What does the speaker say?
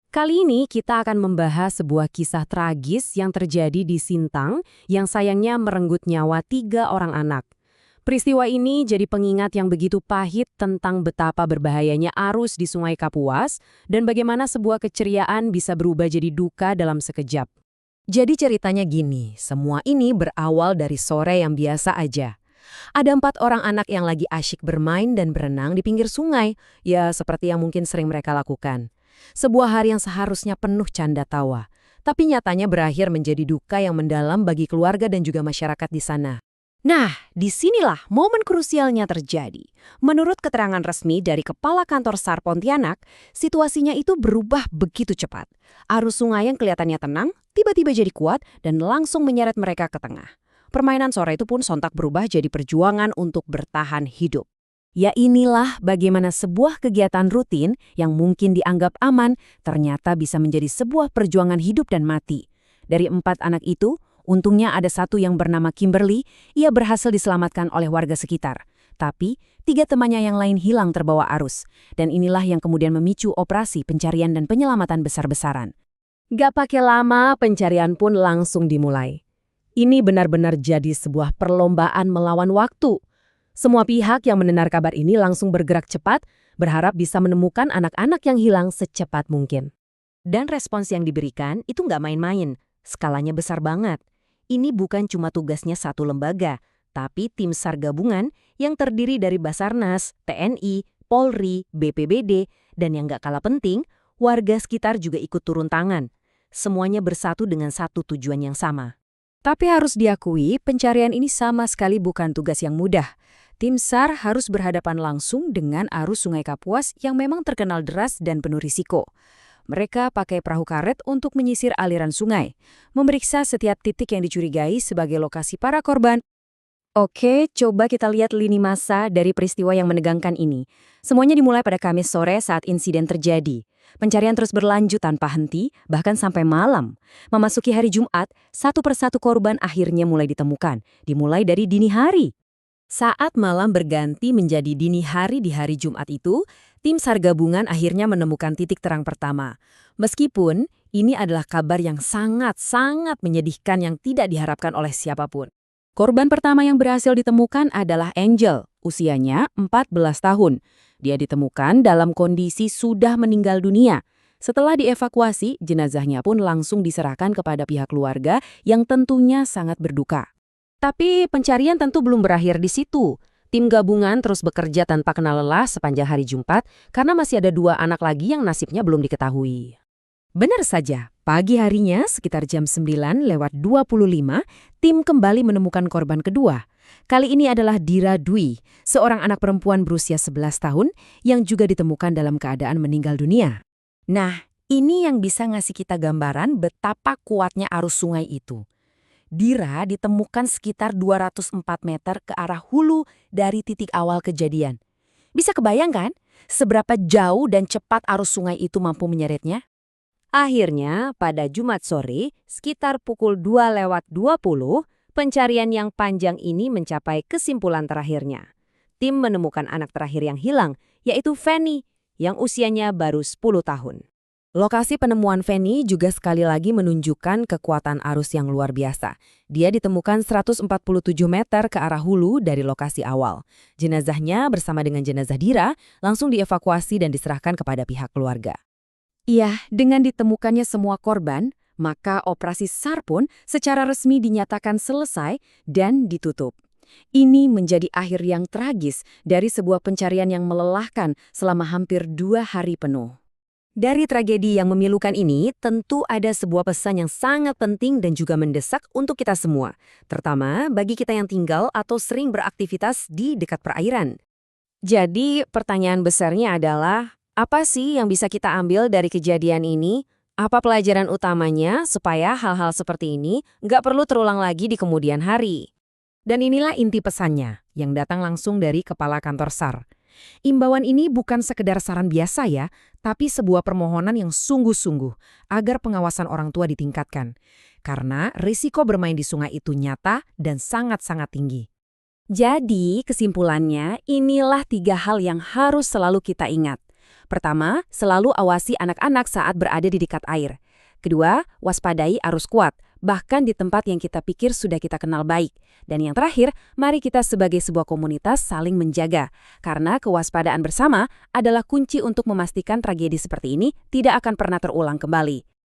Kali ini kita akan membahas sebuah kisah tragis yang terjadi di Sintang yang sayangnya merenggut nyawa 3 orang anak. Peristiwa ini jadi pengingat yang begitu pahit tentang betapa berbahayanya arus di Sungai Kapuas dan bagaimana sebuah keceriaan bisa berubah jadi duka dalam sekejap. Jadi ceritanya gini, semua ini berawal dari sore yang biasa aja. Ada 4 orang anak yang lagi asyik bermain dan berenang di pinggir sungai, ya seperti yang mungkin sering mereka lakukan. Sebuah hari yang seharusnya penuh canda tawa, tapi nyatanya berakhir menjadi duka yang mendalam bagi keluarga dan juga masyarakat di sana. Nah, disinilah momen krusialnya terjadi. Menurut keterangan resmi dari Kepala Kantor SAR Pontianak, situasinya itu berubah begitu cepat. Arus sungai yang kelihatannya tenang, tiba-tiba jadi kuat dan langsung menyeret mereka ke tengah. Permainan sore itu pun sontak berubah jadi perjuangan untuk bertahan hidup. Ya inilah bagaimana sebuah kegiatan rutin yang mungkin dianggap aman ternyata bisa menjadi sebuah perjuangan hidup dan mati. Dari 4 anak itu, untungnya ada 1 yang bernama Kimberly, ia berhasil diselamatkan oleh warga sekitar. Tapi, 3 temannya yang lain hilang terbawa arus. Dan inilah yang kemudian memicu operasi pencarian dan penyelamatan besar-besaran. Gak pakai lama, pencarian pun langsung dimulai. Ini benar-benar jadi sebuah perlombaan melawan waktu. Semua pihak yang mendengar kabar ini langsung bergerak cepat, berharap bisa menemukan anak-anak yang hilang secepat mungkin. Dan respons yang diberikan itu nggak main-main, skalanya besar banget. Ini bukan cuma tugasnya satu lembaga, tapi tim SAR gabungan yang terdiri dari Basarnas, TNI, Polri, BPBD, dan yang nggak kalah penting, warga sekitar juga ikut turun tangan. Semuanya bersatu dengan satu tujuan yang sama. Tapi harus diakui, pencarian ini sama sekali bukan tugas yang mudah. Tim SAR harus berhadapan langsung dengan arus Sungai Kapuas yang memang terkenal deras dan penuh risiko. Mereka pakai perahu karet untuk menyisir aliran sungai, memeriksa setiap titik yang dicurigai sebagai lokasi para korban. Oke, coba kita lihat lini masa dari peristiwa yang menegangkan ini. Semuanya dimulai pada Kamis sore saat insiden terjadi. Pencarian terus berlanjut tanpa henti, bahkan sampai malam. Memasuki hari Jumat, satu persatu korban akhirnya mulai ditemukan, dimulai dari dini hari. Saat malam berganti menjadi dini hari di hari Jumat itu, tim SAR gabungan akhirnya menemukan titik terang pertama. Meskipun ini adalah kabar yang sangat-sangat menyedihkan yang tidak diharapkan oleh siapapun. Korban pertama yang berhasil ditemukan adalah Angel, usianya 14 tahun. Dia ditemukan dalam kondisi sudah meninggal dunia. Setelah dievakuasi, jenazahnya pun langsung diserahkan kepada pihak keluarga yang tentunya sangat berduka. Tapi pencarian tentu belum berakhir di situ. Tim gabungan terus bekerja tanpa kenal lelah sepanjang hari Jumat karena masih ada 2 anak lagi yang nasibnya belum diketahui. Benar saja, pagi harinya sekitar jam 9:25, tim kembali menemukan korban kedua. Kali ini adalah Dira Dwi, seorang anak perempuan berusia 11 tahun yang juga ditemukan dalam keadaan meninggal dunia. Nah, ini yang bisa ngasih kita gambaran betapa kuatnya arus sungai itu. Dira ditemukan sekitar 204 meter ke arah hulu dari titik awal kejadian. Bisa kebayang kan seberapa jauh dan cepat arus sungai itu mampu menyeretnya? Akhirnya, pada Jumat sore, sekitar pukul 2:20, pencarian yang panjang ini mencapai kesimpulan terakhirnya. Tim menemukan anak terakhir yang hilang, yaitu Fanny, yang usianya baru 10 tahun. Lokasi penemuan Fanny juga sekali lagi menunjukkan kekuatan arus yang luar biasa. Dia ditemukan 147 meter ke arah hulu dari lokasi awal. Jenazahnya bersama dengan jenazah Dira langsung dievakuasi dan diserahkan kepada pihak keluarga. Iya, dengan ditemukannya semua korban, maka operasi SAR pun secara resmi dinyatakan selesai dan ditutup. Ini menjadi akhir yang tragis dari sebuah pencarian yang melelahkan selama hampir 2 hari penuh. Dari tragedi yang memilukan ini, tentu ada sebuah pesan yang sangat penting dan juga mendesak untuk kita semua, terutama bagi kita yang tinggal atau sering beraktivitas di dekat perairan. Jadi, pertanyaan besarnya adalah, apa sih yang bisa kita ambil dari kejadian ini? Apa pelajaran utamanya supaya hal-hal seperti ini nggak perlu terulang lagi di kemudian hari? Dan inilah inti pesannya, yang datang langsung dari Kepala Kantor SAR. Imbauan ini bukan sekedar saran biasa ya, tapi sebuah permohonan yang sungguh-sungguh agar pengawasan orang tua ditingkatkan. Karena risiko bermain di sungai itu nyata dan sangat-sangat tinggi. Jadi kesimpulannya inilah 3 hal yang harus selalu kita ingat. Pertama, selalu awasi anak-anak saat berada di dekat air. Kedua, waspadai arus kuat, bahkan di tempat yang kita pikir sudah kita kenal baik. Dan yang terakhir, mari kita sebagai sebuah komunitas saling menjaga. Karena kewaspadaan bersama adalah kunci untuk memastikan tragedi seperti ini tidak akan pernah terulang kembali.